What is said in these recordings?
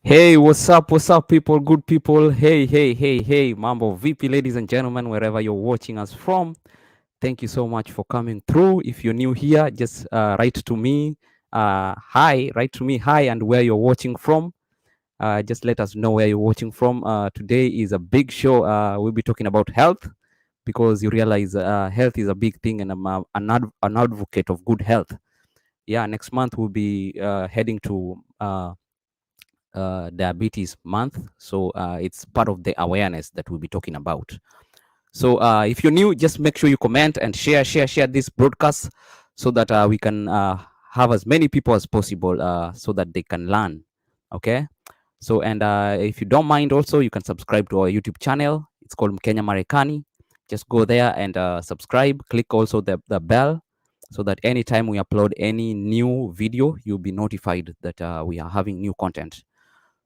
Hey, what's up, people, good people? Hey, mambo VP, ladies and gentlemen, wherever you're watching us from. Thank you so much for coming through. If you're new here, just write to me, write to me, hi, and where you're watching from. Just let us know where you're watching from. Today is a big show. We'll be talking about health because you realize health is a big thing, and I'm an advocate of good health. Yeah, next month we'll be heading to diabetes month, so it's part of the awareness that we'll be talking about. So if you're new, just make sure you comment and share this broadcast so that we can have as many people as possible so that they can learn. Okay, so and if you don't mind, also you can subscribe to our YouTube channel. It's called �Mkenya Just go there and subscribe. Click also the bell so that anytime we upload any new video, you'll be notified that we are having new content.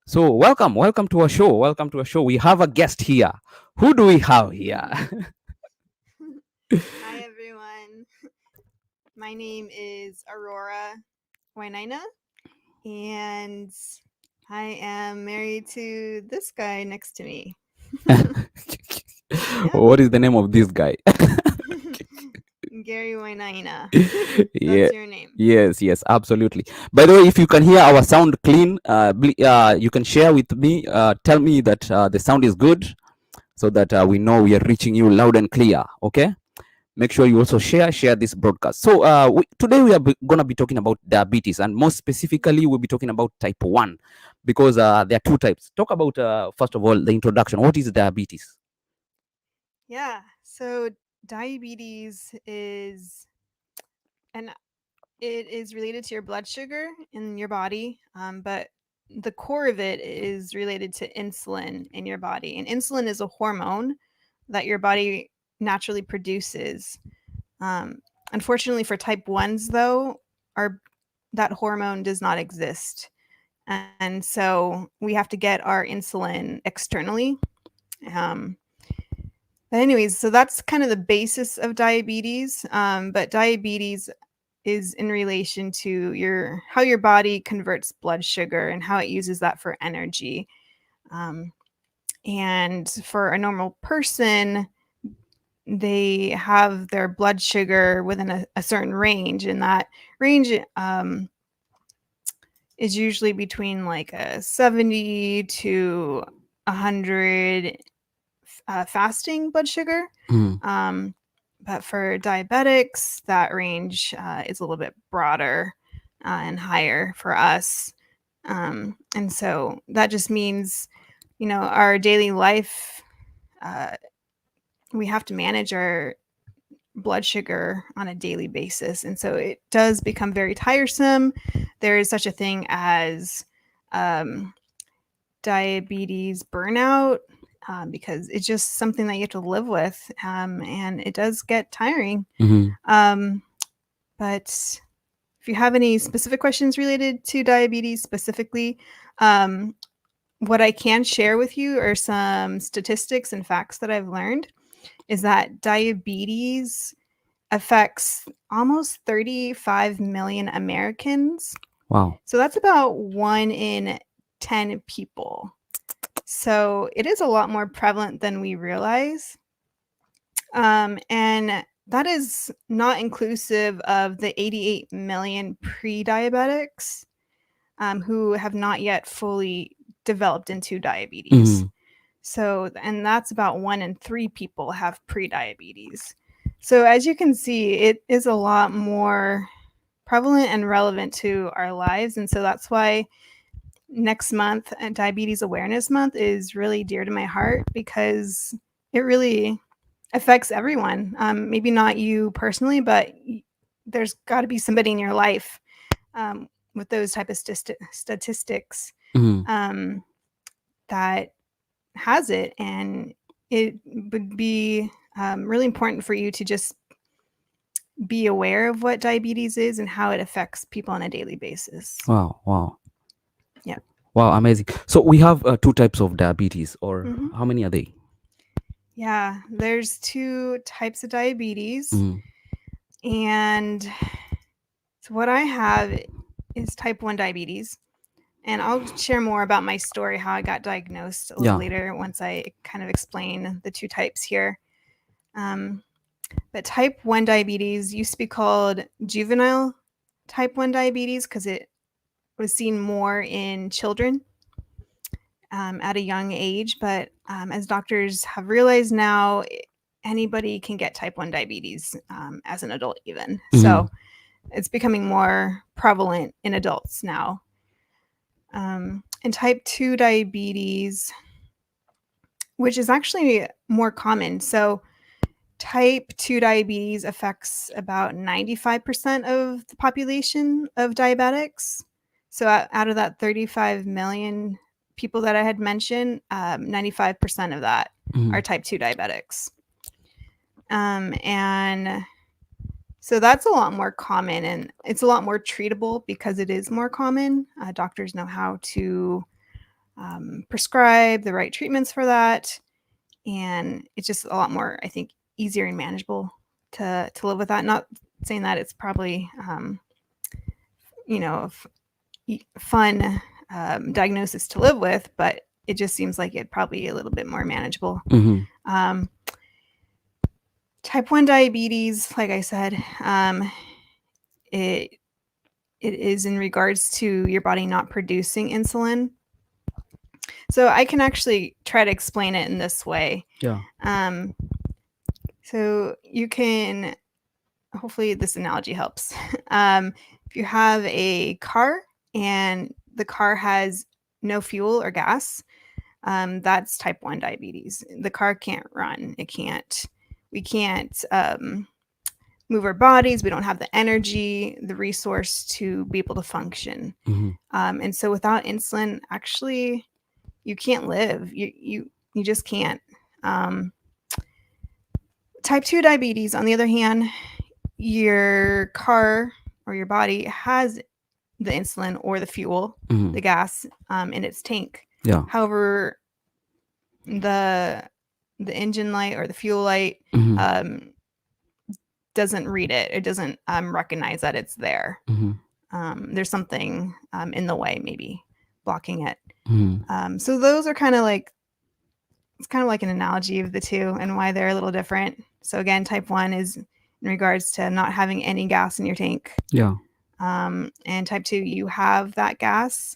So welcome to our show. Welcome to our show. We have a guest here. Who do we have here? Hi everyone. My name is Aurora Wainaina, and I am married to this guy next to me. What is the name of this guy? Gary Wainaina. Yeah. That's your name. Yes, absolutely. By the way, if you can hear our sound clean, you can share with me. Tell me that the sound is good, so that we know we are reaching you loud and clear. Okay. Make sure you also share this broadcast. So today we are going to be talking about diabetes, and more specifically we'll be talking about type 1 because there are two types. Talk about first of all the introduction. What is diabetes? Yeah. So diabetes is and it is related to your blood sugar in your body, but the core of it is related to insulin in your body. And insulin is a hormone that your body naturally produces. Unfortunately, for type 1s, though, that hormone does not exist. And so we have to get our insulin externally. Um, but anyways, so that's kind of the basis of diabetes. But diabetes is in relation to how your body converts blood sugar and how it uses that for energy. And for a normal person, they have their blood sugar within a certain range, and that range is usually between like a 70 to 100 fasting blood sugar. But for diabetics, that range is a little bit broader and higher for us. And so that just means, our daily life, we have to manage our blood sugar on a daily basis. And so it does become very tiresome. There is such a thing as diabetes burnout, because it's just something that you have to live with, and it does get tiring. But if you have any specific questions related to diabetes specifically, what I can share with you are some statistics and facts that I've learned is that diabetes affects almost 35 million Americans. Wow. So that's about 1 in 10 people. So it is a lot more prevalent than we realize. And that is not inclusive of the 88 million pre-diabetics who have not yet fully developed into diabetes. So, and that's about 1 in 3 people have pre-diabetes. So as you can see, it is a lot more prevalent and relevant to our lives. And so that's why next month, Diabetes Awareness Month, is really dear to my heart, because it really affects everyone. Maybe not you personally, but there's got to be somebody in your life with those type of statistics that has it. And it would be really important for you to just be aware of what diabetes is and how it affects people on a daily basis. Wow. Yeah. Wow, amazing. So we have two types of diabetes, or how many are they? Yeah, there's 2 types of diabetes. And so what I have is type 1 diabetes. And I'll share more about my story, how I got diagnosed a little later once I kind of explain the two types here. But type 1 diabetes used to be called juvenile type 1 diabetes because it was seen more in children at a young age. But as doctors have realized now, anybody can get type 1 diabetes as an adult even. So it's becoming more prevalent in adults now. And type 2 diabetes, which is actually more common. So type 2 diabetes affects about 95% of the population of diabetics. So out of that 35 million people that I had mentioned, 95% of that are type 2 diabetics. And so that's a lot more common, and it's a lot more treatable because it is more common. Doctors know how to prescribe the right treatments for that. And it's just a lot more, I think, easier and manageable to live with that. Not saying that it's probably, fun diagnosis to live with, but it just seems like it'd probably be a little bit more manageable. Type 1 diabetes, like I said, it is in regards to your body not producing insulin. So I can actually try to explain it in this way. So you can, hopefully this analogy helps. If you have a car and the car has no fuel or gas, that's type 1 diabetes. The car can't run. We can't move our bodies. We don't have the energy, the resource to be able to function. And so without insulin, actually, you can't live. You just can't. Type 2 diabetes, on the other hand, your car or your body has the insulin or the fuel, the gas in its tank. However, the engine light or the fuel light doesn't read it. It doesn't recognize that it's there. There's something in the way, maybe blocking it. So those are kind of like, it's kind of like an analogy of the two and why they're a little different. So again, type 1 is in regards to not having any gas in your tank. And type 2, you have that gas.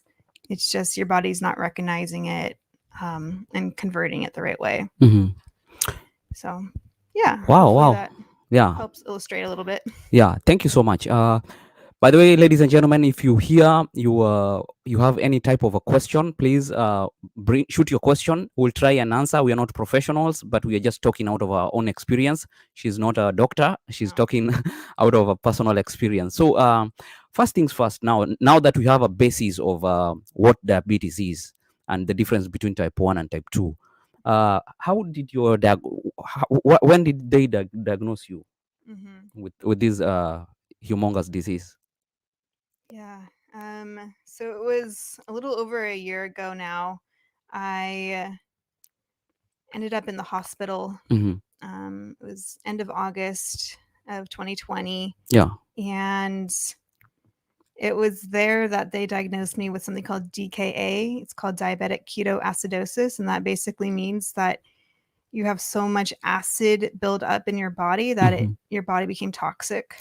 It's just your body's not recognizing it and converting it the right way. So yeah. Wow. That helps illustrate a little bit. Yeah. Thank you so much. By the way, ladies and gentlemen, if you hear you have any type of a question, please shoot your question. We'll try and answer. We are not professionals, but we are just talking out of our own experience. She's not a doctor. She's talking out of a personal experience. So first things first, now that we have a basis of what diabetes is and the difference between type 1 and type 2, how did your when did they diagnose you with this humongous disease? Yeah. So it was a little over a year ago now. I ended up in the hospital. It was end of August of 2020. And it was there that they diagnosed me with something called DKA. It's called diabetic ketoacidosis. And that basically means that you have so much acid build up in your body that your body became toxic.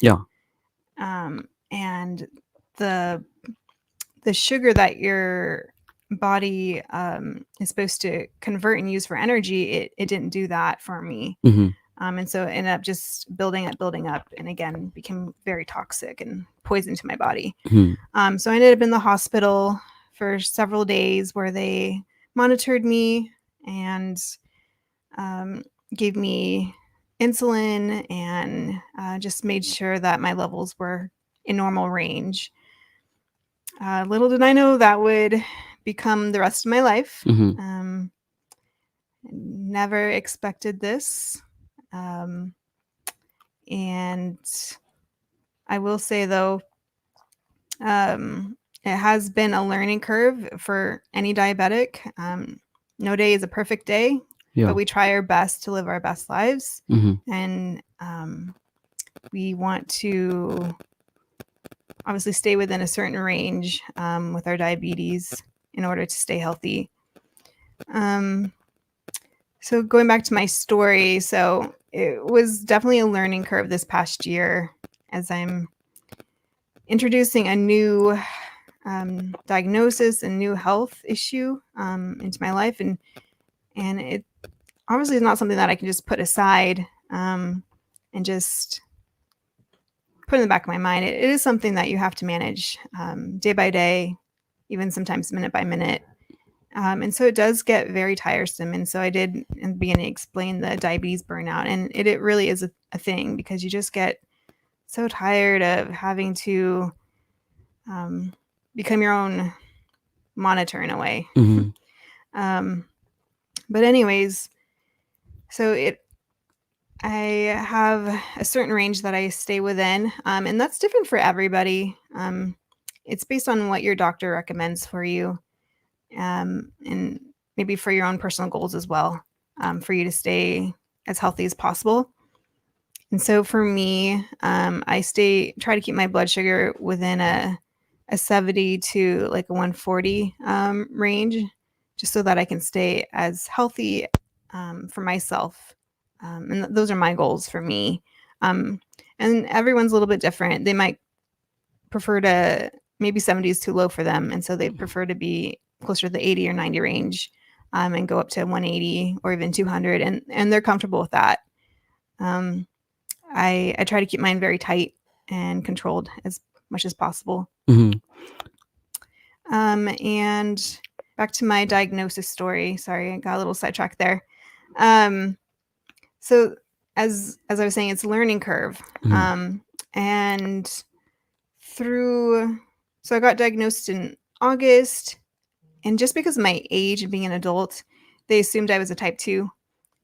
And the sugar that your body is supposed to convert and use for energy, it didn't do that for me. And so it ended up just building up, and again became very toxic and poison to my body. So I ended up in the hospital for several days where they monitored me and gave me insulin and just made sure that my levels were in normal range. Little did I know that would become the rest of my life. Never expected this. And I will say, though, it has been a learning curve for any diabetic. No day is a perfect day, but we try our best to live our best lives. And we want to obviously stay within a certain range with our diabetes in order to stay healthy. So going back to my story, so it was definitely a learning curve this past year as I'm introducing a new diagnosis and new health issue into my life, and it obviously is not something that I can just put aside and just put in the back of my mind. It is something that you have to manage day by day, even sometimes minute by minute. And so it does get very tiresome. And so I did in the beginning explain the diabetes burnout, and it really is a thing because you just get so tired of having to become your own monitor in a way. But anyways, so I have a certain range that I stay within, and that's different for everybody. It's based on what your doctor recommends for you, and maybe for your own personal goals as well, for you to stay as healthy as possible. And so for me, I try to keep my blood sugar within a 70 to like a 140 range, just so that I can stay as healthy for myself. And those are my goals for me. And everyone's a little bit different. They might prefer maybe 70 is too low for them. And so they prefer to be closer to the 80 or 90 range and go up to 180 or even 200. And they're comfortable with that. I try to keep mine very tight and controlled as much as possible. And back to my diagnosis story. Sorry, I got a little sidetracked there. So as I was saying, it's a learning curve. And so I got diagnosed in August, and just because of my age and being an adult, they assumed I was a type 2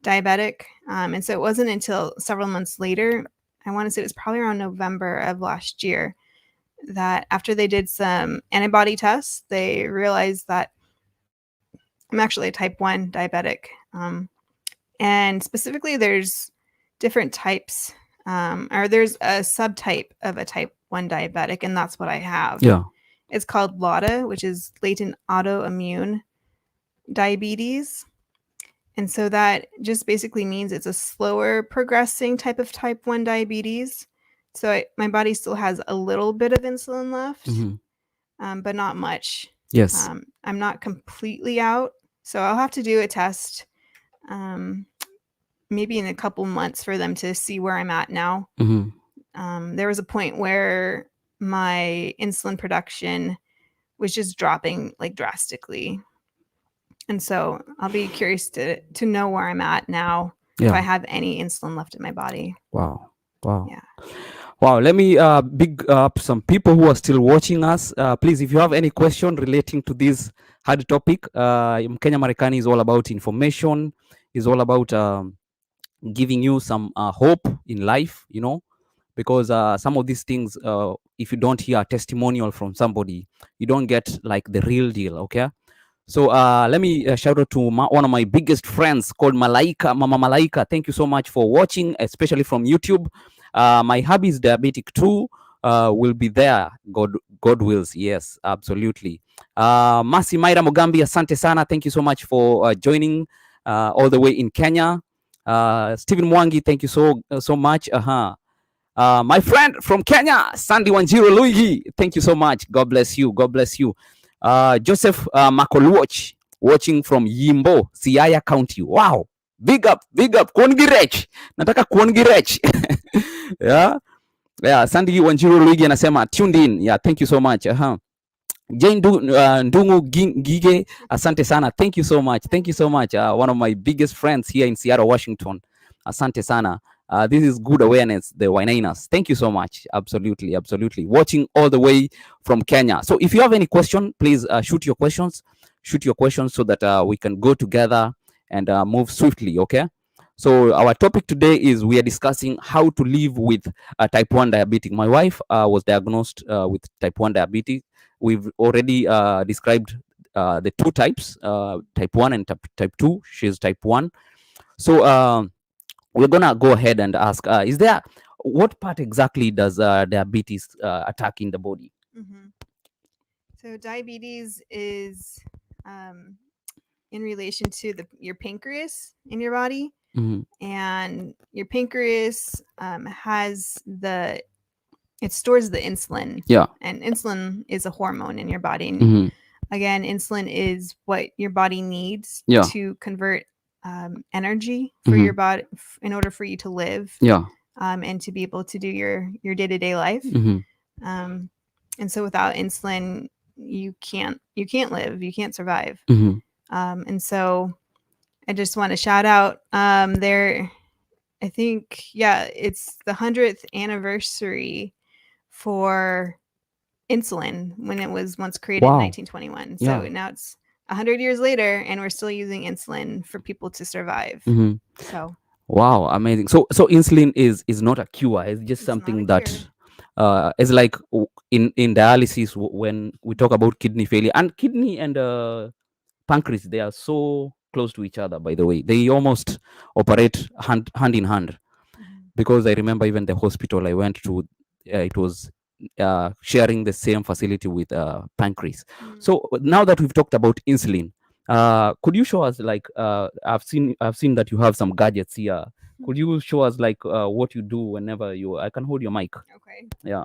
diabetic. And so it wasn't until several months later, I want to say it was probably around November of last year, that after they did some antibody tests, they realized that I'm actually a type 1 diabetic. And specifically, there's different types, or there's a subtype of a type 1 diabetic, and that's what I have. Yeah. It's called LADA, which is latent autoimmune diabetes. And so that just basically means it's a slower progressing type of type 1 diabetes. So my body still has a little bit of insulin left, but not much. Yes. I'm not completely out. So I'll have to do a test maybe in a couple months for them to see where I'm at now. There was a point where my insulin production was just dropping like drastically. And so I'll be curious to know where I'm at now, if I have any insulin left in my body. Wow. Yeah. Wow. Let me big up some people who are still watching us. Please, if you have any question relating to this hard topic, �Mkenya Marekani is all about information, is all about giving you some hope in life, because some of these things, if you don't hear a testimonial from somebody, you don't get like the real deal. Okay. So let me shout out to one of my biggest friends called Malaika, Mama Malaika. Thank you so much for watching, especially from YouTube. My hubby is diabetic too. Will be there. God wills. Yes, absolutely. Masi Maira Mugambi, asante sana. Thank you so much for joining all the way in Kenya. Stephen Mwangi, thank you so much. My friend from Kenya, Sandy Wanjiru Luigi, thank you so much. God bless you. God bless you. Joseph Makoluoch, watching from Yimbo, Siaya County. Wow, big up, kuongirech. Nataka kuongirech. Yeah, Sandy Wanjiru Luigi anasema tuned in. Yeah, thank you so much. Jane Ndungu Gige, asante sana. Thank you so much. One of my biggest friends here in Seattle, Washington. Asante sana. This is good awareness, the Wainainers. Thank you so much. Absolutely. Watching all the way from Kenya. So if you have any question, please shoot your questions so that we can go together and move swiftly, okay? So our topic today is we are discussing how to live with type 1 diabetes. My wife was diagnosed with type 1 diabetes. We've already described the two types, type 1 and type 2. She's type 1. So we're gonna go ahead and ask, is there what part exactly does diabetes attack in the body? Mhm. So diabetes is in relation to your pancreas in your body, Mhm. and your pancreas it stores the insulin, Yeah. and insulin is a hormone in your body. And Mhm. again, insulin is what your body needs Yeah. to convert energy for your body in order for you to live, Yeah. and to be able to do your day-to-day life. Mhm. And so without insulin, you can't live, you can't survive. Mhm. And so I just want to shout out there. I think, yeah, it's the 100th anniversary for insulin when it was once created in Wow. 1921. Yeah. So now it's 100 years later, and we're still using insulin for people to survive. Mhm. So Wow, amazing. So insulin is not a cure. It's just it's not a something cure. that is like in dialysis when we talk about kidney failure, and kidney and pancreas, they are so close to each other. By the way, they almost operate hand in hand, Mhm. because I remember even the hospital I went to, it was sharing the same facility with pancreas. Mm. So now that we've talked about insulin, could you show us, like, I've seen that you have some gadgets here. Could you show us, like, what you do whenever I can hold your mic? Okay. Yeah.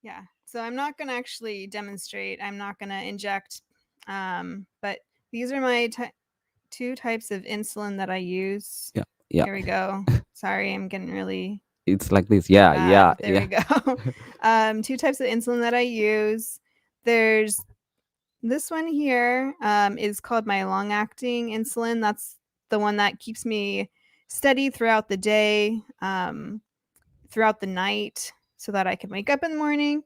Yeah. So I'm not going to actually demonstrate. I'm not going to inject. But these are my two types of insulin that I use. Yeah. Yeah. Here we go. Sorry, I'm getting really It's like this. Yeah. bad. Yeah. There we go. Two types of insulin that I use. There's this one here is called my long-acting insulin. That's the one that keeps me steady throughout the day, throughout the night, so that I can wake up in the morning.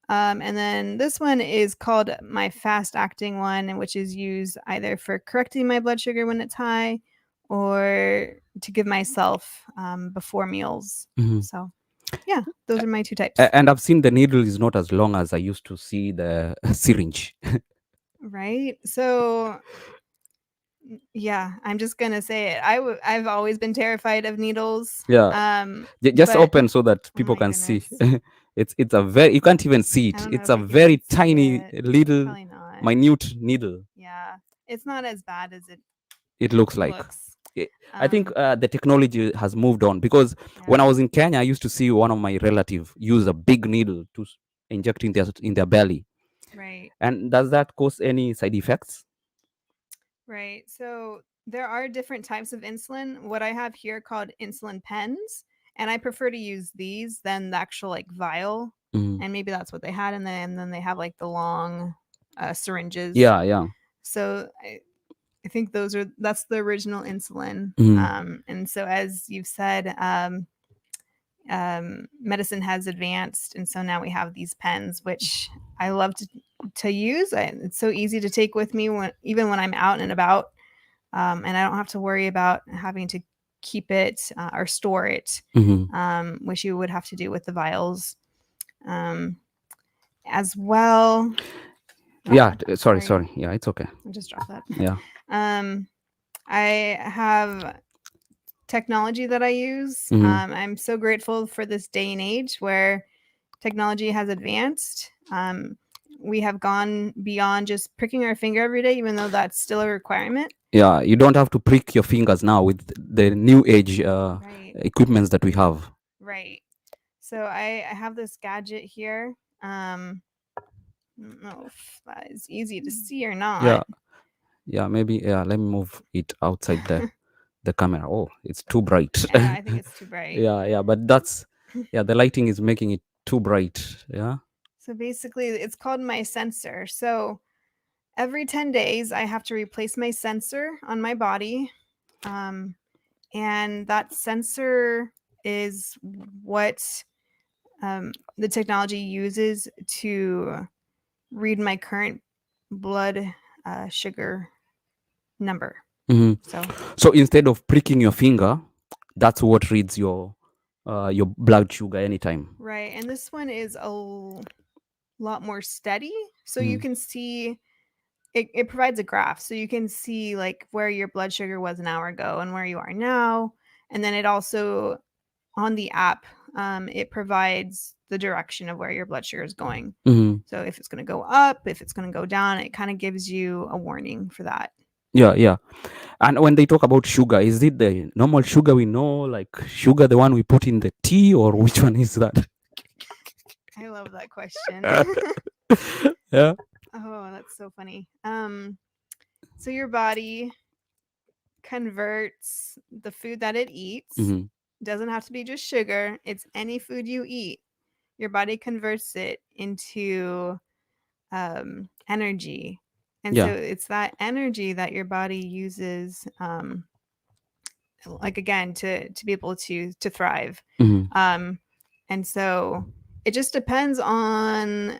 And then this one is called my fast-acting one, which is used either for correcting my blood sugar when it's high, or to give myself before meals. Mhm. So, yeah, those are my two types. And I've seen the needle is not as long as I used to see the syringe. Right? So, yeah, I'm just gonna say it. I've always been terrified of needles. Yeah. Just But open so that oh people my can see. goodness. It's a very, you can't even see I it. don't know It's if a I can very even see tiny it. little Probably not. minute needle. Yeah, it's not as bad as It looks like. looks. I think the technology has moved on, because when I Yeah. was in Kenya, I used to see one of my relative use a big needle to inject in their belly. Right. And does that cause any side effects? Right. So there are different types of insulin. What I have here called insulin pens, and I prefer to use these than the actual like vial. Mhm. And maybe that's what they had, and then they have like the long syringes. Yeah, yeah. So I think that's the original insulin. Mhm. And so as you've said, medicine has advanced, and so now we have these pens, which I love to use. It's so easy to take with me even when I'm out and about, and I don't have to worry about having to keep it or store it, Mhm. which you would have to do with the vials, as well. Yeah, sorry. Yeah, it's okay. I just dropped that. Yeah. I have technology that I use. Mhm. I'm so grateful for this day and age where technology has advanced. We have gone beyond just pricking our finger every day, even though that's still a requirement. Yeah, you don't have to prick your fingers now with the new age Right. equipments that we have. Right. So I have this gadget here. I don't know if that is easy to see or not. Yeah. Yeah, maybe. Yeah, let me move it outside the camera. Oh, it's too bright. Yeah, I think it's too bright. Yeah, but that's, yeah, the lighting is making it too bright. Yeah. So basically, it's called my sensor. So every 10 days, I have to replace my sensor on my body. And that sensor is what the technology uses to read my current blood sugar number. Mhm. So instead of pricking your finger, that's what reads your blood sugar anytime. Right. And this one is a lot more steady. So you can see it provides a graph. So you can see like where your blood sugar was an hour ago and where you are now. And then it also on the app, it provides the direction of where your blood sugar is going. So if it's going to go up, if it's going to go down, it kind of gives you a warning for that. Yeah. And when they talk about sugar, is it the normal sugar we know, like sugar, the one we put in the tea, or which one is that? I love that question. Yeah. Oh, that's so funny. So your body converts the food that it eats. Doesn't have to be just sugar. It's any food you eat. Your body converts it into energy. And so it's that energy that your body uses, like again, to be able to thrive. And so it just depends on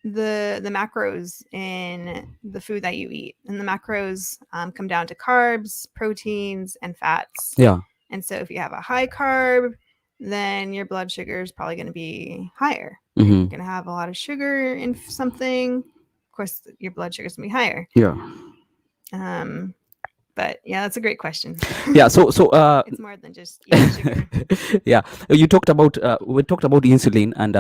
the macros in the food that you eat. And the macros come down to carbs, proteins, and fats. Yeah. And so if you have a high carb, then your blood sugar is probably going to be higher. You're going to have a lot of sugar in something. Of course, your blood sugar is going to be higher. Yeah. But yeah, that's a great question. Yeah. So it's more than just eating sugar. Yeah. We talked about insulin, and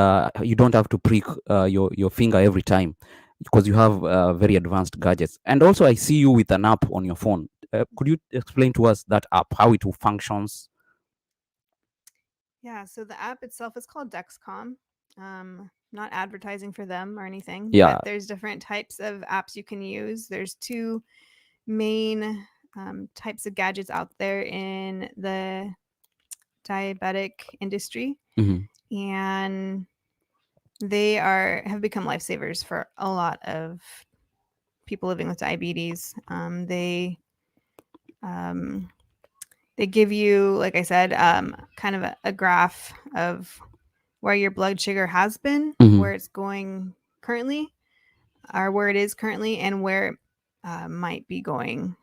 you don't have to prick your finger every time because you have very advanced gadgets. And also, I see you with an app on your phone. Could you explain to us that app, how it functions? Yeah. So the app itself is called Dexcom. Not advertising for them or anything. Yeah. But there's different types of apps you can use. There's two main types of gadgets out there in the diabetic industry, and they have become lifesavers for a lot of people living with diabetes. They give you, like I said, kind of a graph of where your blood sugar has been, where it's going currently, or where it is currently, and where it might be going.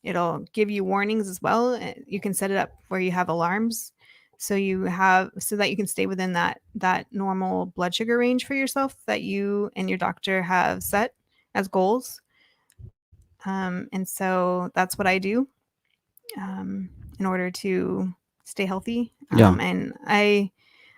It'll give you warnings as well. You can set it up where you have alarms, so that you can stay within that normal blood sugar range for yourself that you and your doctor have set as goals. And so that's what I do in order to stay healthy. And I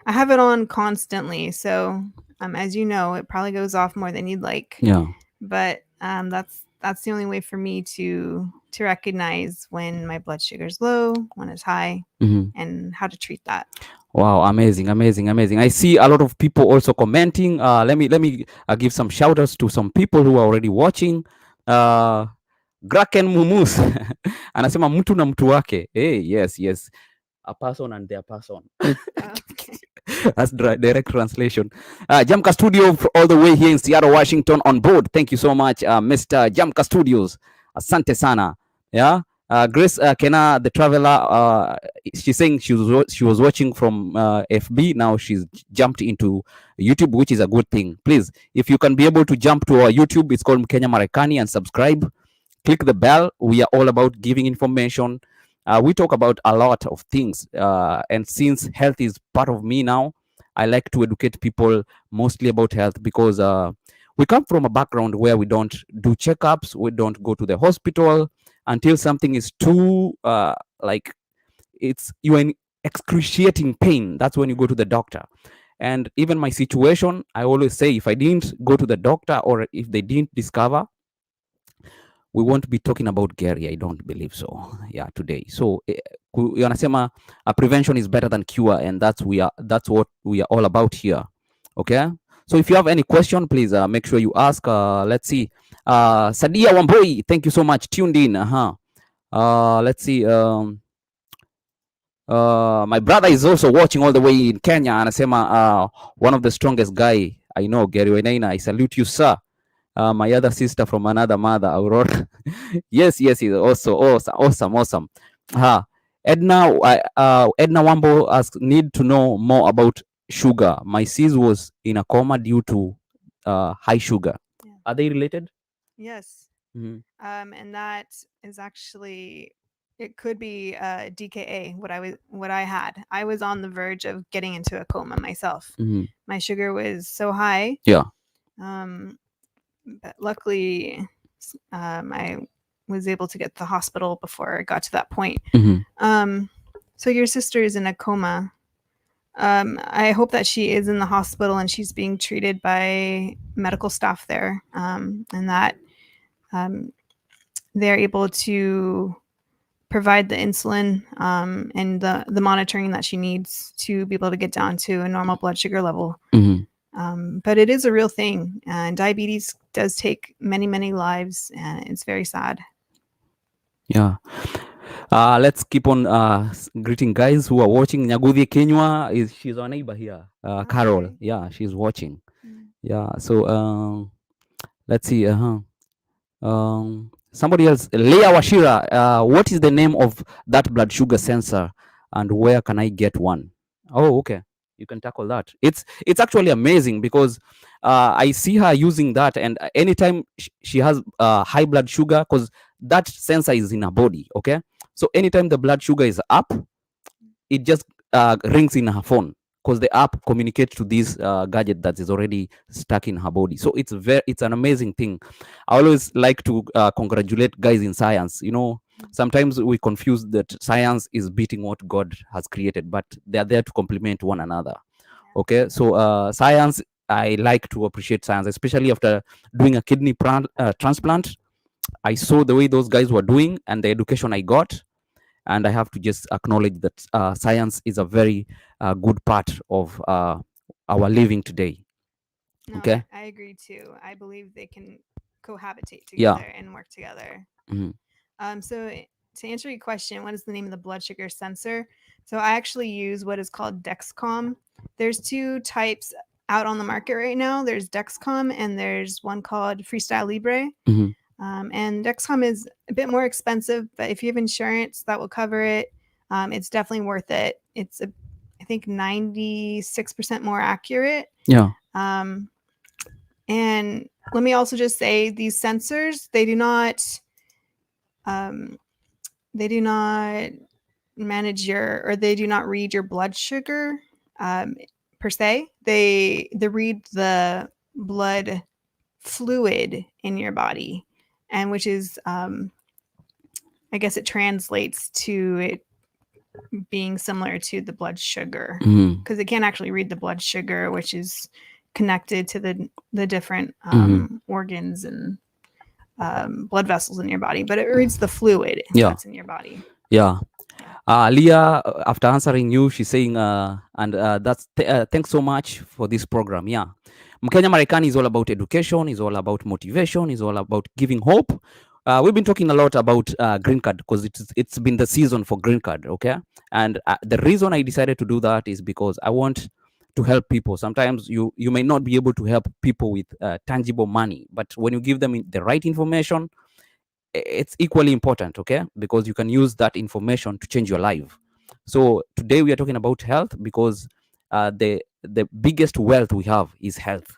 have it on constantly. So as you know, it probably goes off more than you'd like. Yeah. But that's the only way for me to recognize when my blood sugar is low, when it's high, and how to treat that. Wow, amazing. I see a lot of people also commenting. Let me give some shout outs to some people who are already watching. Graken Mumus anasema mtu na mtu wake. Hey, yes, a person and their person. Okay. That's direct translation. Jamka Studio all the way here in Seattle, Washington on board. Thank you so much, Mr. Jamka Studios. Asante sana. Yeah. Grace Kena, the traveler, she's saying she was watching from FB. Now she's jumped into YouTube, which is a good thing. Please, if you can be able to jump to our YouTube, it's called �Mkenya and subscribe. Click the bell. We are all about giving information. We talk about a lot of things, and since health is part of me now, I like to educate people mostly about health, because we come from a background where we don't do checkups, we don't go to the hospital until something is too like you're in excruciating pain. That's when you go to the doctor. And even my situation, I always say, if I didn't go to the doctor, or if they didn't discover, we won't be talking about Gary. I don't believe so. Yeah, today. So wanasema prevention is better than cure, and that's what we are all about here. Okay. So if you have any question, please make sure you ask. Let's see. Sadia Wamboi, thank you so much. Tuned in. Let's see. My brother is also watching all the way in Kenya. Anasema one of the strongest guy I know, Gary Wainaina. I salute you, sir. My other sister from another mother, Aurora. yes, also awesome. Edna Wambo asks, need to know more about sugar. My sis was in a coma due to high sugar. Yeah. Are they related? Yes. And that is actually, it could be DKA. What I had. I was on the verge of getting into a coma myself. My sugar was so high. Yeah. But luckily, I was able to get to the hospital before I got to that point. So your sister is in a coma. I hope that she is in the hospital and she's being treated by medical staff there, and that they're able to provide the insulin and the monitoring that she needs to be able to get down to a normal blood sugar level. But it is a real thing, and diabetes does take many, many lives, and it's very sad. Yeah. Let's keep on greeting guys who are watching. 𝐒𝐤𝐻𝐫𝐤 she's our neighbor here. Carol, Okay. yeah, she's watching. Yeah. So let's see. Somebody else, Leah Washira. What is the name of that blood sugar sensor, and where can I get one? Oh, okay. You can tackle that. It's actually amazing because I see her using that, and anytime she has high blood sugar, because that sensor is in her body. Okay, so anytime the blood sugar is up, it just rings in her phone, because the app communicates to this gadget that is already stuck in her body. So it's an amazing thing. I always like to congratulate guys in science. You know, sometimes we confuse that science is beating what God has created, but they are there to complement one another. Okay, so science, I like to appreciate science, especially after doing a kidney transplant. I saw the way those guys were doing and the education I got, and I have to just acknowledge that science is a very good part of our living today. No, Okay. I agree too. I believe they can cohabitate Yeah. together and work together. Mhm. So to answer your question, what is the name of the blood sugar sensor? So I actually use what is called Dexcom. There's two types out on the market right now. There's Dexcom and there's one called Freestyle Libre. Mhm. And Dexcom is a bit more expensive, but if you have insurance, that will cover it. It's definitely worth it. It's I think 96% more accurate. Yeah. And let me also just say, these sensors, they do not manage they do not read your blood sugar per se. They read the blood fluid in your body, and which is I guess it translates to it being similar to the blood sugar, because it can't actually read the blood sugar, which is connected to the different organs and blood vessels in your body, but it reads the fluid that's in your body. Yeah. Leah, after answering you, she's saying, and that's thanks so much for this program. Yeah. Mkenya Marekani is all about education, is all about motivation, is all about giving hope. We've been talking a lot about green card, because it's been the season for green card. Okay. And the reason I decided to do that is because I want to help people. Sometimes you may not be able to help people with tangible money, but when you give them the right information, it's equally important. Okay, because you can use that information to change your life. So today we are talking about health, because the biggest wealth we have is health.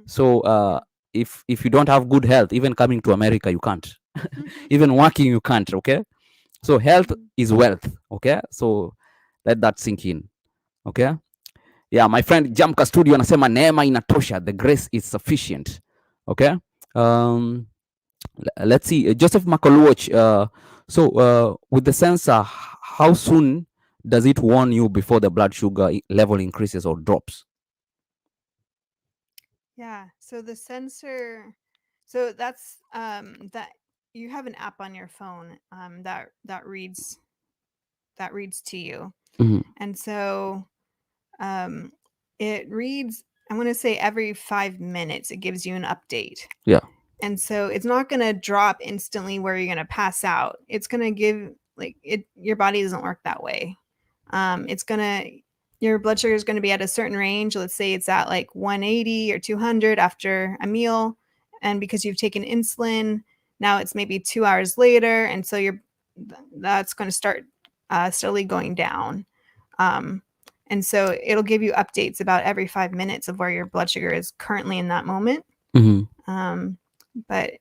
So if you don't have good health, even coming to America you can't. Even working you can't. Okay, so health is wealth. Okay, so let that sink in. Okay. Yeah, my friend Jamka Studio anasema neema inatosha, the grace is sufficient. Okay. Let's see, Joseph Makoluoch. So with the sensor, how soon does it warn you before the blood sugar level increases or drops? Yeah, so the sensor, so that's that you have an app on your phone that reads to you. And so it reads, I want to say every 5 minutes it gives you an update. Yeah. And so it's not going to drop instantly where you're going to pass out. It's going to give your body doesn't work that way. Your blood sugar is going to be at a certain range. Let's say it's at like 180 or 200 after a meal. And because you've taken insulin, now it's maybe 2 hours later. And so that's going to start slowly going down. And so it'll give you updates about every 5 minutes of where your blood sugar is currently in that moment. But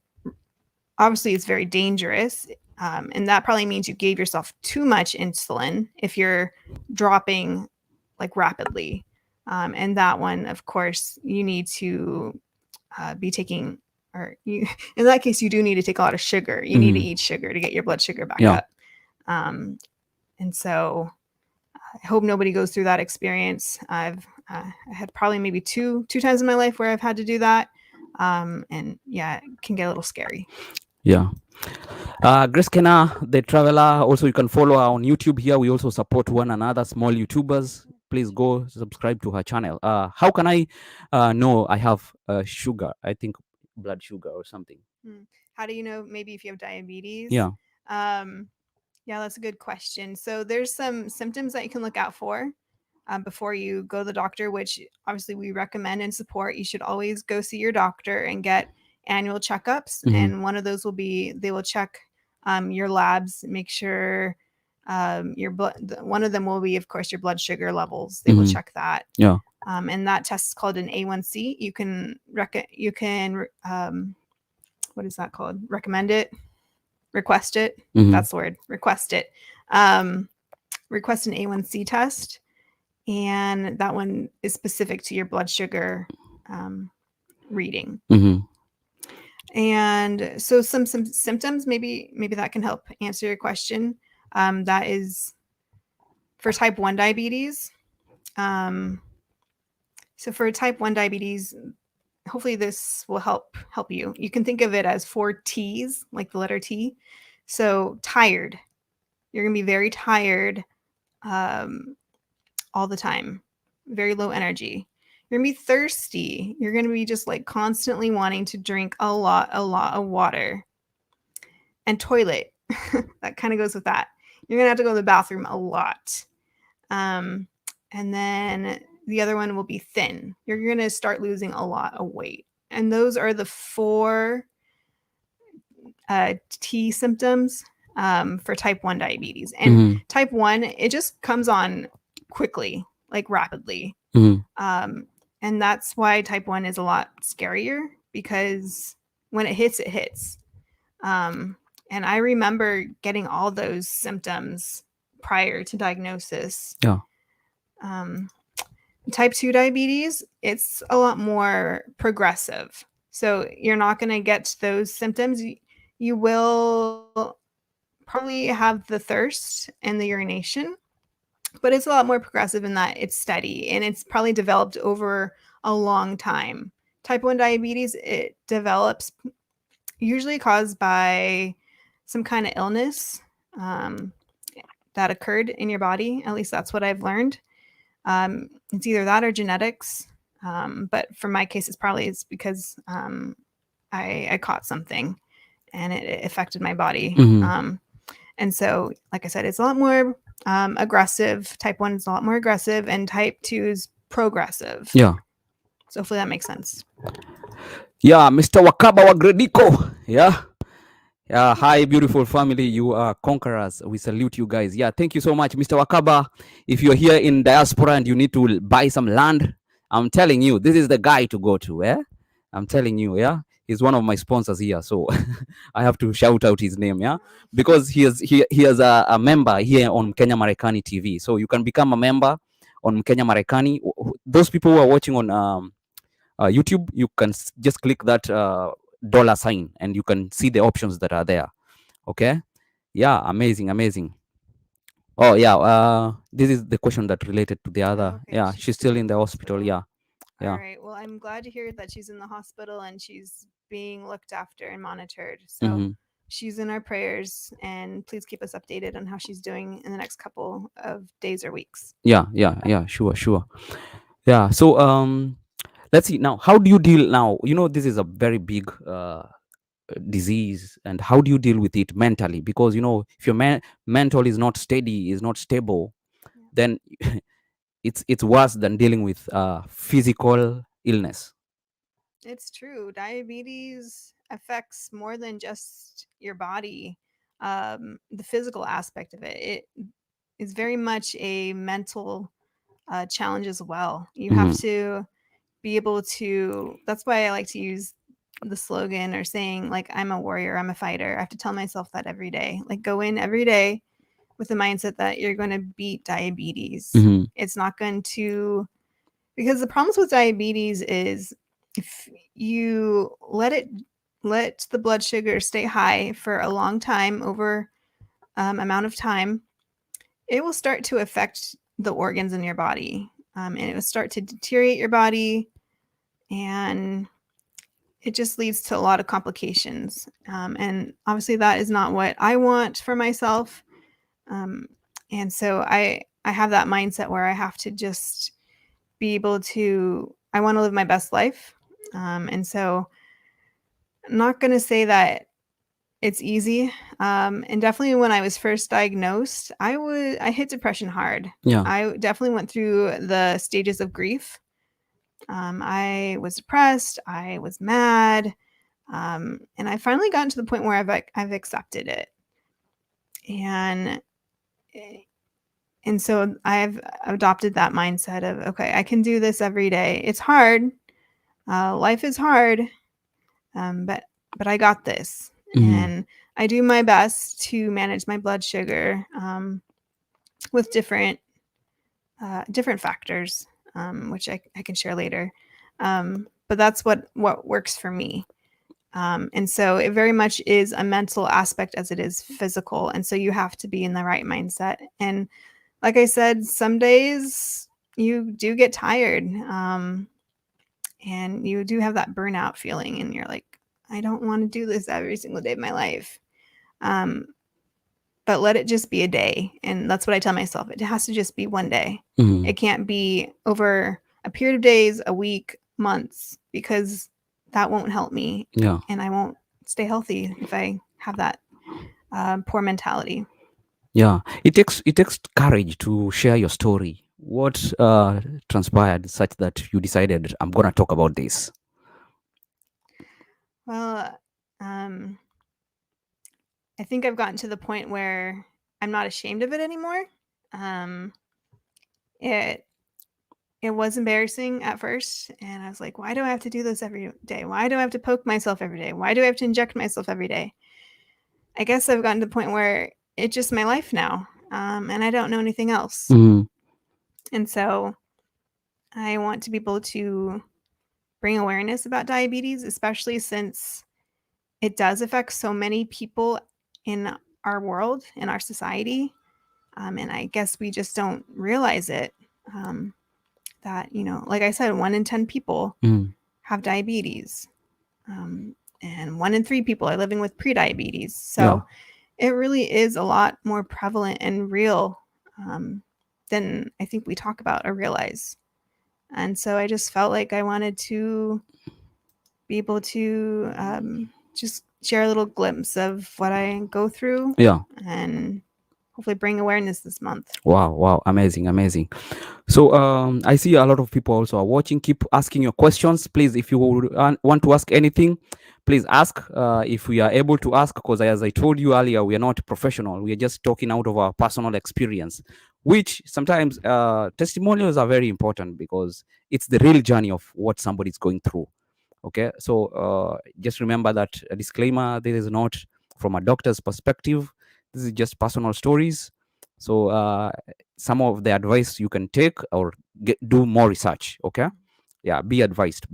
obviously it's very dangerous. And that probably means you gave yourself too much insulin if you're dropping like rapidly. And that one, of course, you need to be taking, in that case, you do need to take a lot of sugar. You need to eat sugar to get your blood sugar back up. And so I hope nobody goes through that experience. I had probably maybe two times in my life where I've had to do that. And yeah, it can get a little scary. Yeah. Grace Kenna, the traveler. Also, you can follow her on YouTube here. We also support one another, small YouTubers. Please go subscribe to her channel. How can I know I have sugar? I think blood sugar or something. How do you know maybe if you have diabetes? Yeah. Yeah, that's a good question. So there's some symptoms that you can look out for before you go to the doctor, which obviously we recommend and support. You should always go see your doctor and get annual checkups. Mhm. And one of those will be, they will check your labs, make sure your blood, one of them will be, of course, your blood sugar levels. They will Mhm. check that. Yeah. And that test is called an A1C. You can what is that called? Recommend it, request it. Mhm. That's the word. Request it. Request an A1C test, and that one is specific to your blood sugar reading. Mhm. And so some symptoms, maybe that can help answer your question. That is for type 1 diabetes. So for type 1 diabetes, hopefully this will help you. You can think of it as 4 T's, like the letter T. So tired. You're going to be very tired all the time. Very low energy. You're going to be thirsty. You're going to be just like constantly wanting to drink a lot of water. And toilet. That kind of goes with that. You're going to have to go to the bathroom a lot. And then the other one will be thin. You're going to start losing a lot of weight. And those are the 4 T symptoms for type 1 diabetes. And type 1, it just comes on quickly, like rapidly. And that's why type 1 is a lot scarier, because when it hits, it hits. And I remember getting all those symptoms prior to diagnosis. Yeah. Type 2 diabetes, it's a lot more progressive. So you're not going to get those symptoms. You will probably have the thirst and the urination, but it's a lot more progressive in that it's steady, and it's probably developed over a long time. Type 1 diabetes, it develops usually caused by some kind of illness that occurred in your body. At least that's what I've learned. It's either that or genetics. But for my case, it's because I caught something and it affected my body. And so, like I said, it's a lot more aggressive. Type 1 is a lot more aggressive, and type 2 is progressive. Yeah. So hopefully that makes sense. Yeah, Mr. Wakaba Wagrediko. Yeah. Yeah, hi, beautiful family. You are conquerors. We salute you guys. Yeah, thank you so much, Mr. Wakaba. If you're here in diaspora and you need to buy some land, I'm telling you, this is the guy to go to. Yeah, I'm telling you. Yeah, he's one of my sponsors here, so I have to shout out his name. Yeah, because he has a member here on �Mkenyamarekanitv. So you can become a member on �Mkenyamarekani. Those people who are watching on YouTube, you can just click that $sign and you can see the options that are there. Okay. Yeah, amazing. Oh yeah, this is the question that related to the other. Okay, Yeah, she's still in the hospital. Yeah. All right, well, I'm glad to hear that she's in the hospital and she's being looked after and monitored. So she's in our prayers, and please keep us updated on how she's doing in the next couple of days or weeks. Yeah, sure. Yeah, so let's see now, how do you deal now? This is a very big disease, and how do you deal with it mentally? Because if your mental is not steady, is not stable, then it's worse than dealing with physical illness. It's true. Diabetes affects more than just your body, the physical aspect of it. It is very much a mental challenge as well. You have to be able to, that's why I like to use the slogan or saying, like, I'm a warrior, I'm a fighter. I have to tell myself that every day. Like, go in every day with the mindset that you're going to beat diabetes. It's not going to, because the problems with diabetes is if you let the blood sugar stay high for a long time, over amount of time, it will start to affect the organs in your body, and it will start to deteriorate your body, and it just leads to a lot of complications. And obviously that is not what I want for myself. And so I have that mindset where I have to just be able to, I want to live my best life. And so I'm not going to say that it's easy. And definitely when I was first diagnosed, I hit depression hard. Yeah. I definitely went through the stages of grief. I was depressed. I was mad. And I finally gotten to the point where I've accepted it. And so I've adopted that mindset of, okay, I can do this every day. It's hard. Life is hard. But I got this. And I do my best to manage my blood sugar with different factors, which I can share later. But that's what works for me. And so it very much is a mental aspect as it is physical. And so you have to be in the right mindset. And like I said, some days you do get tired, and you do have that burnout feeling, and you're like, I don't want to do this every single day of my life. But let it just be a day. And that's what I tell myself. It has to just be one day. It can't be over a period of days, a week, months, because that won't help me. Yeah. And I won't stay healthy if I have that poor mentality. Yeah. It takes courage to share your story. What transpired such that you decided, I'm going to talk about this? Well, I think I've gotten to the point where I'm not ashamed of it anymore. It was embarrassing at first, and I was like, why do I have to do this every day? Why do I have to poke myself every day? Why do I have to inject myself every day? I guess I've gotten to the point where it's just my life now, and I don't know anything else. And so I want to be able to bring awareness about diabetes, especially since it does affect so many people in our world, in our society. And I guess we just don't realize it. That, like I said, 1 in 10 people have diabetes. And 1 in 3 people are living with prediabetes. So it really is a lot more prevalent and real than I think we talk about or realize. And so I just felt like I wanted to be able to just share a little glimpse of what I go through. Yeah. And hopefully bring awareness this month. Wow. Amazing. So I see a lot of people also are watching. Keep asking your questions. Please, if you want to ask anything, please ask. If we are able to ask, because as I told you earlier, we are not professional. We are just talking out of our personal experience, which sometimes testimonials are very important because it's the real journey of what somebody's going through. Okay, so just remember that a disclaimer, this is not from a doctor's perspective. This is just personal stories. So some of the advice you can take or do more research. Okay, yeah, be advised.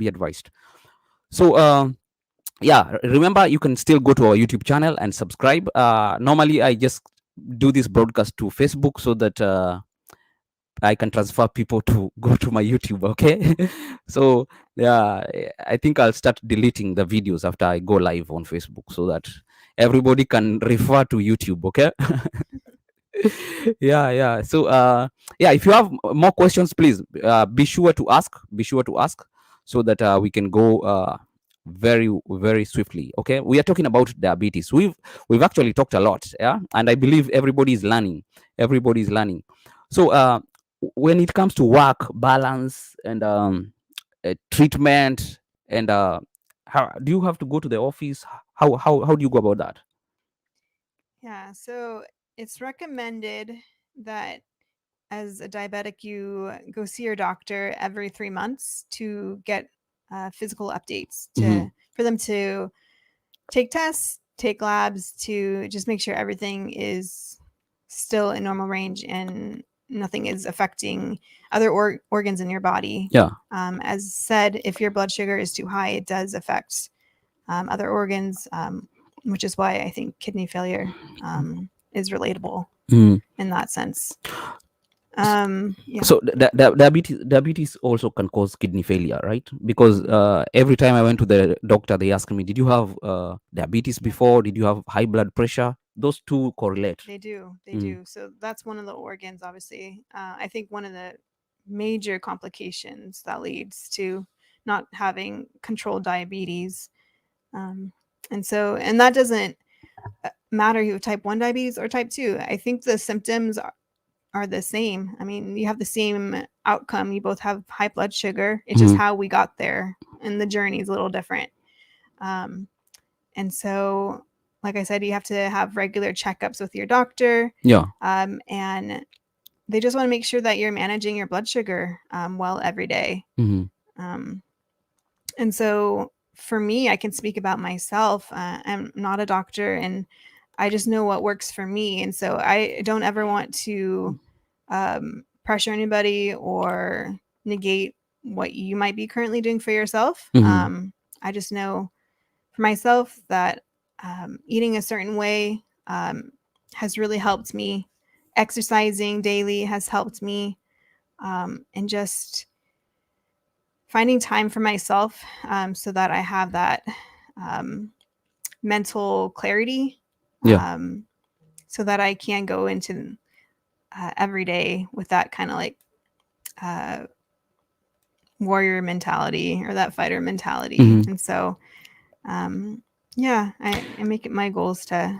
So yeah, remember, you can still go to our YouTube channel and subscribe. Normally I just do this broadcast to Facebook so that I can transfer people to go to my YouTube. Okay. So yeah, I think I'll start deleting the videos after I go live on Facebook so that everybody can refer to YouTube. Okay. Yeah. So yeah, if you have more questions, please be sure to ask so that we can go very, very swiftly. Okay, we are talking about diabetes. We've actually talked a lot, yeah, and I believe everybody is learning. So when it comes to work balance and treatment, and how do you have to go to the office? How do you go about that? Yeah, so it's recommended that as a diabetic, you go see your doctor every 3 months to get physical updates for them to take tests, take labs, to just make sure everything is still in normal range and nothing is affecting other organs in your body. Yeah. As said, if your blood sugar is too high, it does affect other organs, which is why I think kidney failure is relatable in that sense. Yeah. So diabetes also can cause kidney failure, right? Because every time I went to the doctor, they asked me, did you have diabetes before? Did you have high blood pressure? Those two correlate. They do. They Mm. do. So that's one of the organs, obviously. I think one of the major complications that leads to not having controlled diabetes. And that doesn't matter if you have type 1 diabetes or type 2. I think the symptoms are the same. I mean, you have the same outcome. You both have high blood sugar. It's just how we got there, and the journey is a little different. And so, like I said, you have to have regular checkups with your doctor. Yeah. And they just want to make sure that you're managing your blood sugar well every day. And so for me, I can speak about myself. I'm not a doctor, and I just know what works for me. And so I don't ever want to pressure anybody or negate what you might be currently doing for yourself. I just know for myself that eating a certain way has really helped me. Exercising daily has helped me. And just finding time for myself so that I have that mental clarity. So that I can go into every day with that kind of like warrior mentality or that fighter mentality. And so, yeah, I make it my goals to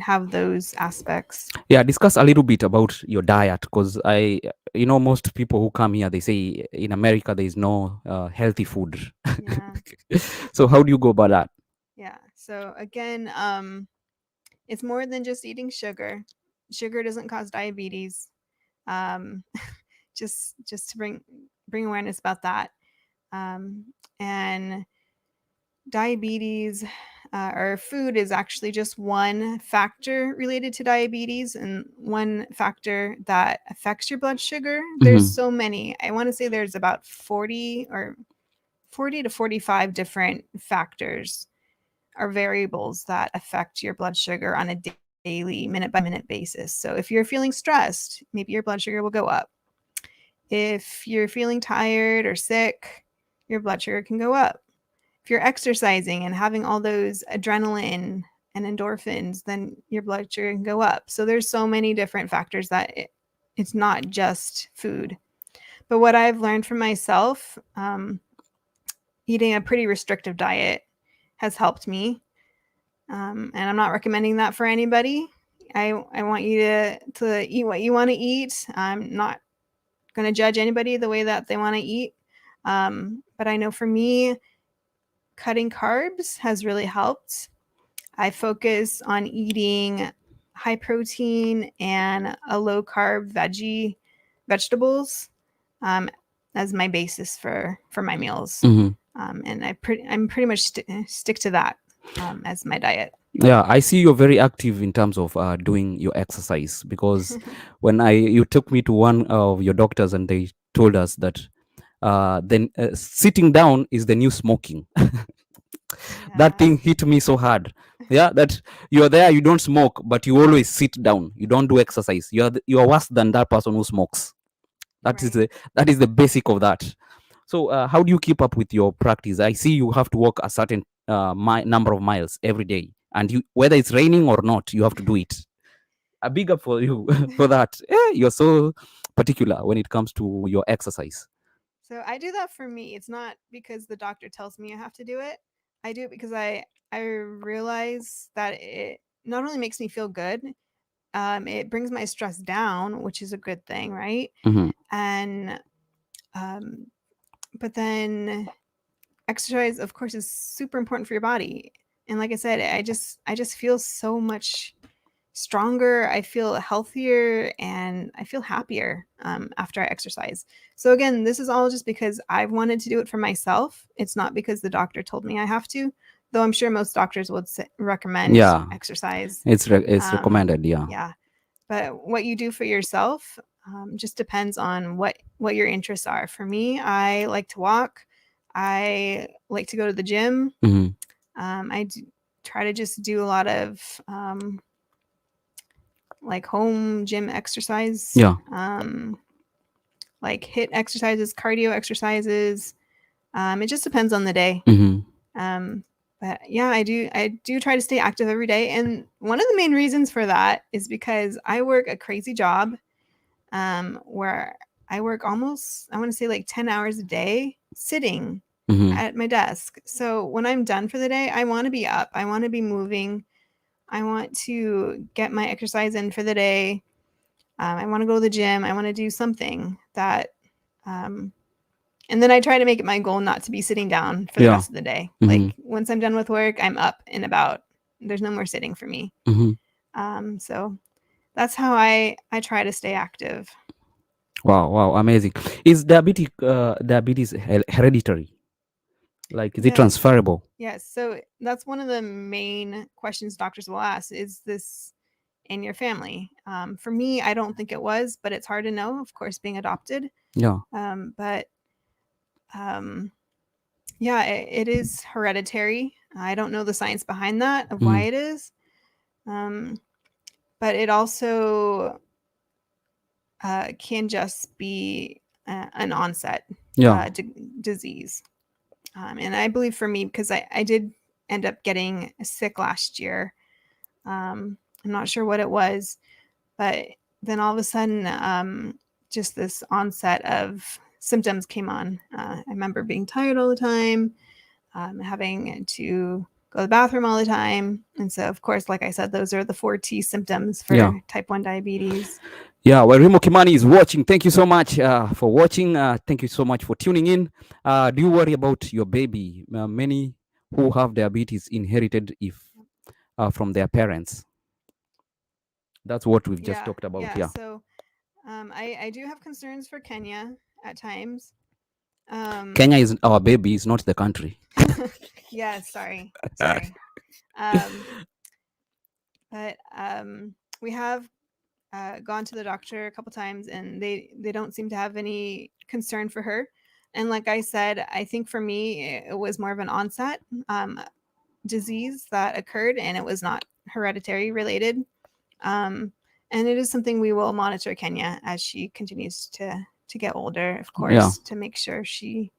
have those aspects. Yeah, discuss a little bit about your diet, because most people who come here, they say in America there is no healthy food. Yeah. So how do you go about that? Yeah. So again, it's more than just eating sugar. Sugar doesn't cause diabetes. Just to bring awareness about that. And diabetes or food is actually just one factor related to diabetes and one factor that affects your blood sugar. There's so many. I want to say there's about 40 to 45 different factors or variables that affect your blood sugar on a daily, minute by minute basis. So if you're feeling stressed, maybe your blood sugar will go up. If you're feeling tired or sick, your blood sugar can go up. If you're exercising and having all those adrenaline and endorphins, then your blood sugar can go up. So there's so many different factors that it's not just food. But what I've learned from myself, eating a pretty restrictive diet has helped me. And I'm not recommending that for anybody. I want you to eat what you want to eat. I'm not going to judge anybody the way that they want to eat. But I know for me, cutting carbs has really helped. I focus on eating high protein and a low carb vegetables as my basis for my meals. And I'm pretty much stick to that as my diet. Yeah, I see you're very active in terms of doing your exercise, because when you took me to one of your doctors and they told us that then sitting down is the new smoking. That thing hit me so hard. Yeah, that you're there, you don't smoke, but you always sit down, you don't do exercise. You are worse than that person who smokes. That is the basic of that. So how do you keep up with your practice? I see you have to walk a certain number of miles every day, and whether it's raining or not, you have to do it. A big up for you for that. You're so particular when it comes to your exercise. So I do that for me. It's not because the doctor tells me I have to do it. I do it because I realize that it not only makes me feel good, it brings my stress down, which is a good thing, right? And but then exercise, of course, is super important for your body. And like I said, I just feel so much stronger. I feel healthier and I feel happier after I exercise. So again, this is all just because I've wanted to do it for myself. It's not because the doctor told me I have to, though I'm sure most doctors would recommend exercise. It's recommended. Yeah. But what you do for yourself just depends on what your interests are. For me, I like to walk. I like to go to the gym. Try to just do a lot of like home gym exercise. Yeah. Like HIIT exercises, cardio exercises. It just depends on the day. But yeah, I do try to stay active every day. And one of the main reasons for that is because I work a crazy job where I work almost, I want to say like 10 hours a day sitting at my desk. So when I'm done for the day, I want to be up. I want to be moving. I want to get my exercise in for the day. I want to go to the gym. I want to do something that, and then I try to make it my goal not to be sitting down for the rest of the day. Like once I'm done with work, I'm up and about. There's no more sitting for me. So that's how I try to stay active. Wow, amazing. Is diabetes hereditary? Like, is it transferable? Yes. So that's one of the main questions doctors will ask. Is this in your family? For me, I don't think it was, but it's hard to know, of course, being adopted. Yeah. But yeah, it is hereditary. I don't know the science behind that of why it is. But it also can just be an onset disease. And I believe for me, because I did end up getting sick last year. I'm not sure what it was, but then all of a sudden, just this onset of symptoms came on. I remember being tired all the time, having to go to the bathroom all the time. And so, of course, like I said, those are the 4 T symptoms for type 1 diabetes. Yeah, well, Remo Kimani is watching. Thank you so much for watching. Thank you so much for tuning in. Do you worry about your baby? Many who have diabetes inherited from their parents. That's what we've just talked about. Yeah. So I do have concerns for Kenya at times. Kenya is our baby, is not the country. Yeah, sorry. But we have gone to the doctor a couple times, and they don't seem to have any concern for her. And like I said, I think for me, it was more of an onset disease that occurred, and it was not hereditary related. And it is something we will monitor Kenya as she continues to get older, of course, to make sure she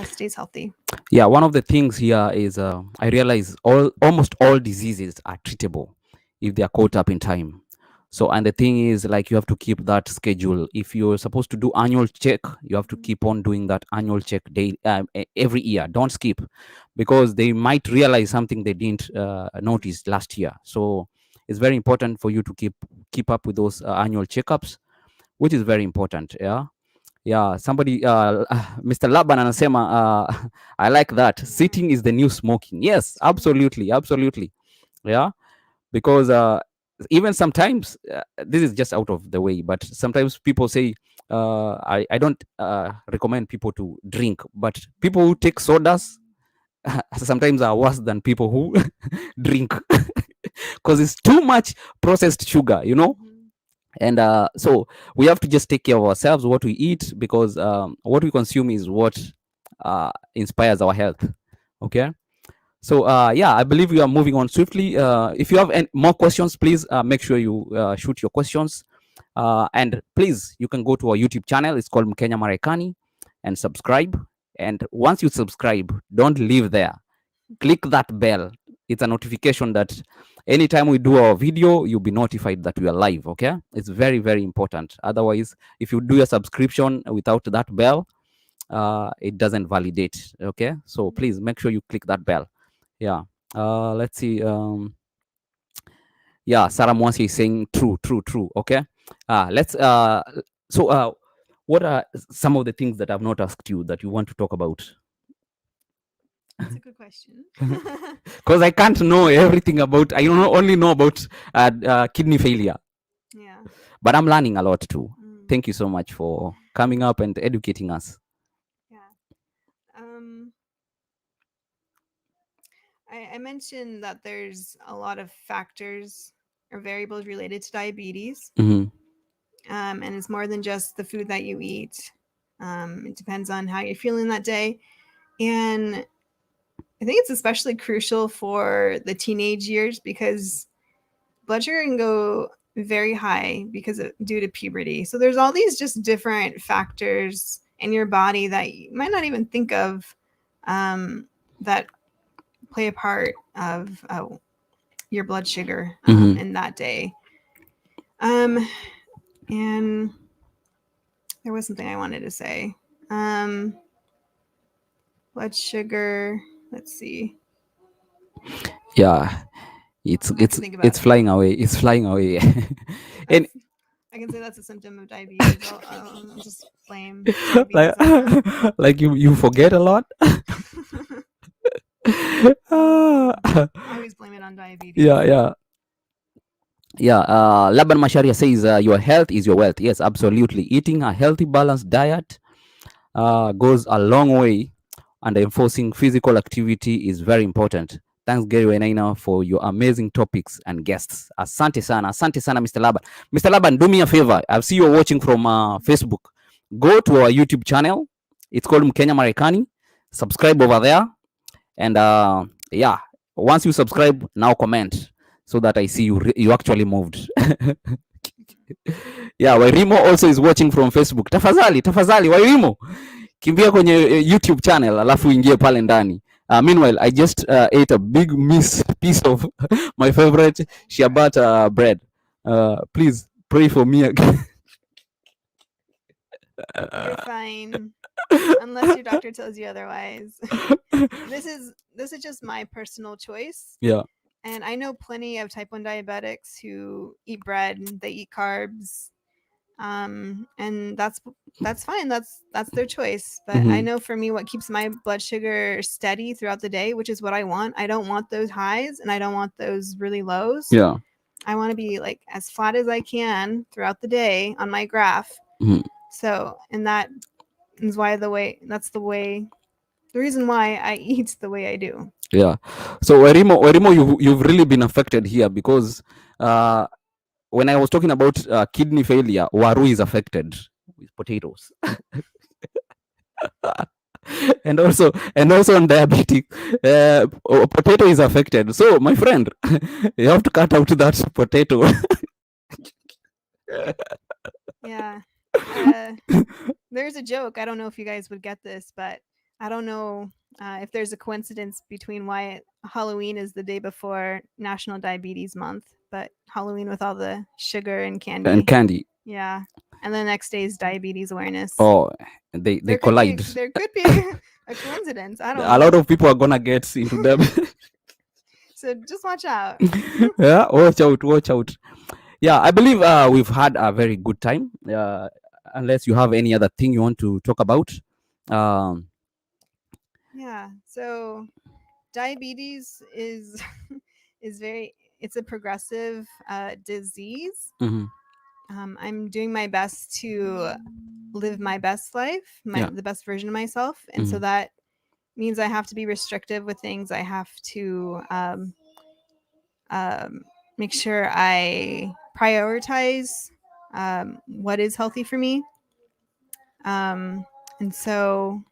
stays healthy. Yeah, one of the things here is I realize almost all diseases are treatable if they are caught up in time. So, and the thing is, like, you have to keep that schedule. If you're supposed to do annual check, you have to keep on doing that annual check every year. Don't skip, because they might realize something they didn't notice last year. So it's very important for you to keep up with those annual checkups, which is very important. Yeah, somebody, Mr. Laban anasema, I like that. Sitting is the new smoking. Yes, absolutely. Yeah, because even sometimes, this is just out of the way, but sometimes people say, I don't recommend people to drink, but people who take sodas sometimes are worse than people who drink, because it's too much processed sugar, And so we have to just take care of ourselves, what we eat, because what we consume is what inspires our health. Okay. So yeah, I believe we are moving on swiftly. If you have any more questions, please make sure you shoot your questions. And please, you can go to our YouTube channel. It's called �Mkenya and subscribe. And once you subscribe, don't leave there. Click that bell. It's a notification that anytime we do our video, you'll be notified that we are live. Okay, it's very, very important. Otherwise, if you do a subscription without that bell, it doesn't validate. Okay, so please make sure you click that bell. Yeah. Let's see. Yeah, Sarah Mwansi is saying true. Okay. Let's so what are some of the things that I've not asked you that you want to talk about? That's a good question. Because I can't know everything about, I only know about kidney failure. Yeah. But I'm learning a lot too. Thank you so much for coming up and educating us. Yeah. I mentioned that there's a lot of factors or variables related to diabetes. And it's more than just the food that you eat. It depends on how you're feeling that day. And I think it's especially crucial for the teenage years, because blood sugar can go very high due to puberty. So there's all these just different factors in your body that you might not even think of that play a part of your blood sugar in that day. And there was something I wanted to say. Blood sugar. Let's see. Yeah, it's flying away. It's flying away. And I can say that's a symptom of diabetes. I'll just blame diabetes like you forget a lot. I always blame it on diabetes. Yeah. Laban Masharia says your health is your wealth. Yes, absolutely. Eating a healthy, balanced diet goes a long way, and enforcing physical activity is very important. Thanks �E𝐲𝐻 for your amazing topics and guests. Asante sana, Mr. Laban. Mr. Laban, do me a favor. I see you're watching from Facebook. Go to our YouTube channel. It's called �Mkenya. Subscribe over there, and once you subscribe, now comment so that I see you actually moved. Yeah, Wairimo also is watching from Facebook. Tafadhali Wairimo, kimbia kwenye YouTube channel alafu ingie pale ndani. Meanwhile, I just ate a big piece of my favorite ciabatta bread. Please pray for me again. You're fine, unless your doctor tells you otherwise. This is just my personal choice. Yeah. And I know plenty of type 1 diabetics who eat bread, they eat carbs, and that's fine. That's their choice. But I know for me, what keeps my blood sugar steady throughout the day, which is what I want. I don't want those highs, and I don't want those really lows. Yeah. I want to be like as flat as I can throughout the day on my graph. So, and that is why the reason why I eat the way I do. Yeah. So Wairimo, you've really been affected here because when I was talking about kidney failure, waru is affected with potatoes. and also on diabetic, potato is affected. So my friend, you have to cut out that potato. Yeah. There's a joke. I don't know if you guys would get this, but I don't know if there's a coincidence between why Halloween is the day before National Diabetes Month, but Halloween with all the sugar and candy. Yeah. And the next day is diabetes awareness. Oh, they collide. There could be a coincidence. I don't know. A lot of people are gonna get into them. So just watch out. Yeah, watch out. Yeah, I believe we've had a very good time. Unless you have any other thing you want to talk about. Yeah. So diabetes is it's a progressive disease. I'm doing my best to live my best life, the best version of myself, and so that means I have to be restrictive with things. I have to make sure I prioritize what is healthy for me, and so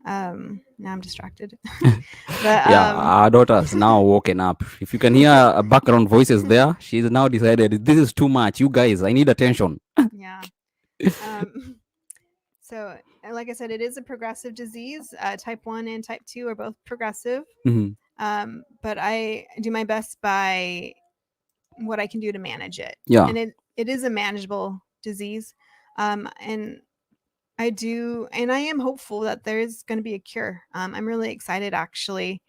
now I'm distracted. But, our daughter's now woken up. If you can hear background voices there, she's now decided this is too much. You guys, I need attention. Yeah. So, like I said, it is a progressive disease. Type 1 and type 2 are both progressive. But I do my best by what I can do to manage it. Yeah. And it is a manageable disease. And I am hopeful that there is going to be a cure. I'm really excited, actually,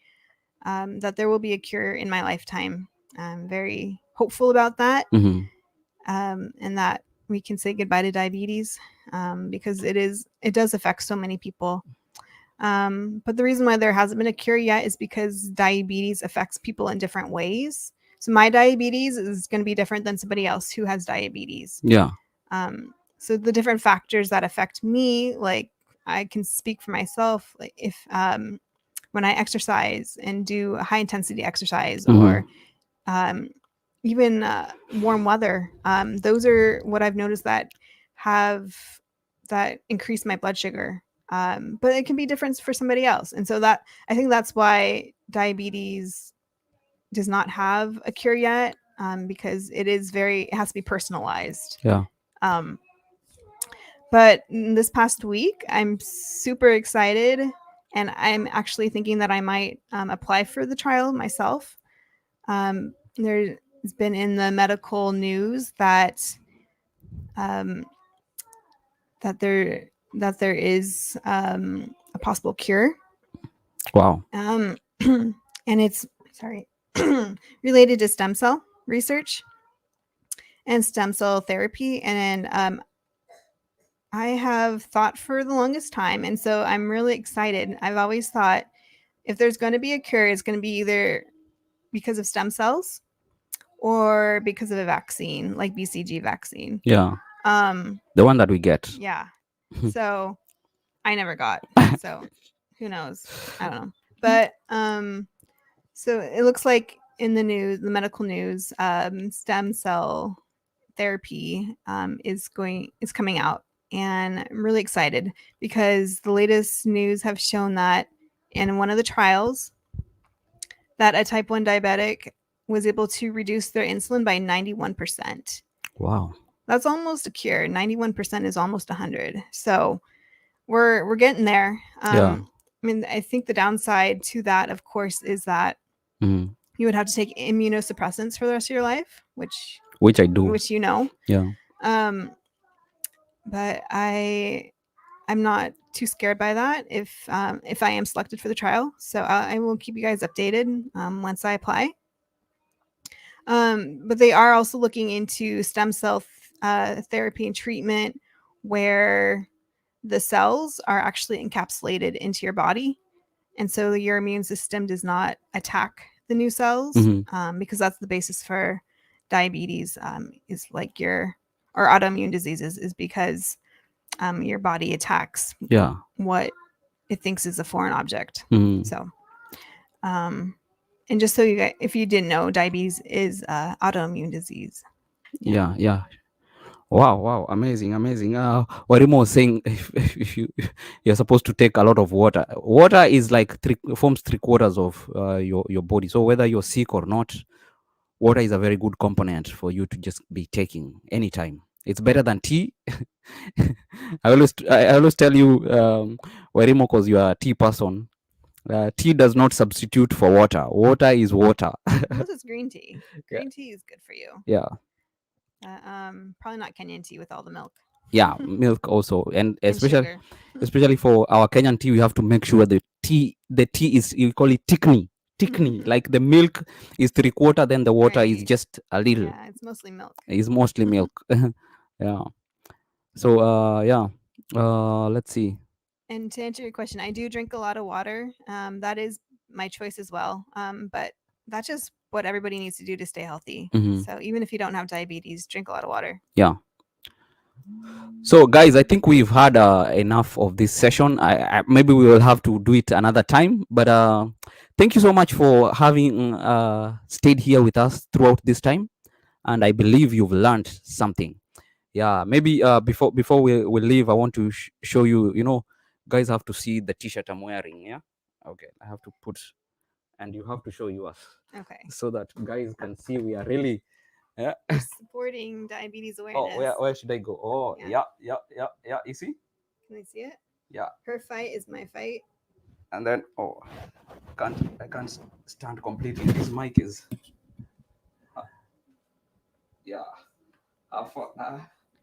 that there will be a cure in my lifetime. I'm very hopeful about that, and that we can say goodbye to diabetes, because it does affect so many people. But the reason why there hasn't been a cure yet is because diabetes affects people in different ways. So my diabetes is going to be different than somebody else who has diabetes. Yeah. So the different factors that affect me, like I can speak for myself, like if when I exercise and do a high intensity exercise, or even warm weather, those are what I've noticed that increase my blood sugar. But it can be different for somebody else. And so I think that's why diabetes does not have a cure yet. because it has to be personalized. Yeah. But this past week, I'm super excited, and I'm actually thinking that I might apply for the trial myself. There's been in the medical news that that there is a possible cure. Wow. And it's related to stem cell research and stem cell therapy. And I have thought for the longest time, and so I'm really excited. I've always thought if there's going to be a cure, it's going to be either because of stem cells or because of a vaccine, like BCG vaccine. Yeah. The one that we get. Yeah. So I never got. So who knows? I don't know. But so it looks like in the news, the medical news, stem cell therapy is coming out, and I'm really excited because the latest news have shown that in one of the trials that a type 1 diabetic was able to reduce their insulin by 91%. Wow. That's almost a cure. 91% is almost 100. So we're getting there. Yeah. I mean, I think the downside to that, of course, is that you would have to take immunosuppressants for the rest of your life, which I do. Which you know. Yeah. But I'm not too scared by that if I am selected for the trial. So I will keep you guys updated once I apply. But they are also looking into stem cell therapy and treatment where the cells are actually encapsulated into your body. And so your immune system does not attack the new cells because that's the basis for diabetes is like or autoimmune diseases is because your body attacks what it thinks is a foreign object. So, and just so you guys, if you didn't know, diabetes is autoimmune disease. Yeah. Wow, amazing. Warimo was saying if you're supposed to take a lot of water. Water is like forms 3/4 of your body. So whether you're sick or not, water is a very good component for you to just be taking anytime. It's better than tea. I always tell you, Warimo, because you are a tea person. Tea does not substitute for water. Water is water. This is green tea. Green tea is good for you. Yeah. Probably not Kenyan tea with all the milk. Yeah, milk also, and especially for our Kenyan tea, we have to make sure the tea is, you call it thickney. Like the milk is 3/4, then the water is just a little. Yeah, it's mostly milk. It's mostly milk. Yeah. So let's see. And to answer your question, I do drink a lot of water. That is my choice as well. But that's just what everybody needs to do to stay healthy. So even if you don't have diabetes, drink a lot of water. Yeah. So guys, I think we've had enough of this session. I maybe we will have to do it another time, but thank you so much for having stayed here with us throughout this time, and I believe you've learned something. Yeah, maybe before we leave, I want to show you, guys have to see the t-shirt I'm wearing. Yeah, okay, I have to put, and you have to show yours. Okay, so that guys can see we are really supporting diabetes awareness. Oh, where should I go? Oh, yeah. You see? Can I see it? Yeah. Her fight is my fight. And then I can't stand completely. This mic is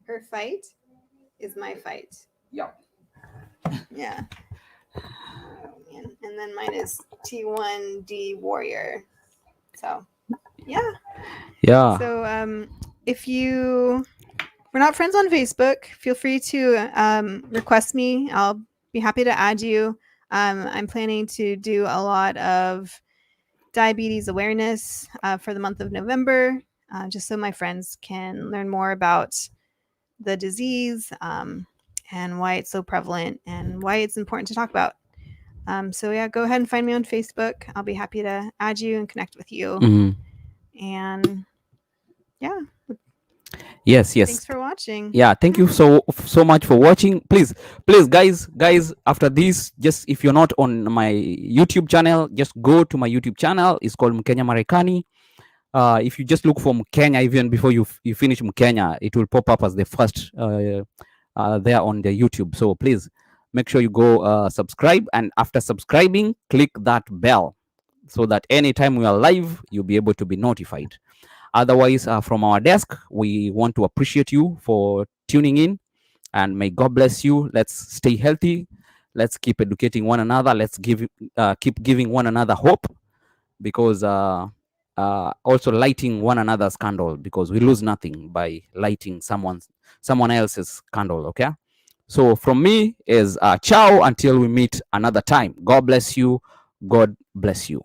her fight is my fight. Yeah. Yeah. Oh, man. And then mine is T1D Warrior. So yeah. So if we're not friends on Facebook, feel free to request me. I'll be happy to add you. I'm planning to do a lot of diabetes awareness for the month of November, just so my friends can learn more about the disease and why it's so prevalent and why it's important to talk about. So yeah, go ahead and find me on Facebook. I'll be happy to add you and connect with you. And yeah. Yes. Thanks for watching. Yeah, thank you so much for watching. Please, guys, after this, just if you're not on my YouTube channel, just go to my YouTube channel. It's called Mkenya Marekani. If you just look for Mkenya, even before you finish Mkenya, it will pop up as the first there on the YouTube. So please make sure you go subscribe, and after subscribing, click that bell so that anytime we are live, you'll be able to be notified. Otherwise, from our desk, we want to appreciate you for tuning in, and may God bless you. Let's stay healthy. Let's keep educating one another. Let's keep giving one another hope, because also lighting one another's candle, because we lose nothing by lighting someone else's candle. Okay. So from me is ciao until we meet another time. God bless you. God bless you.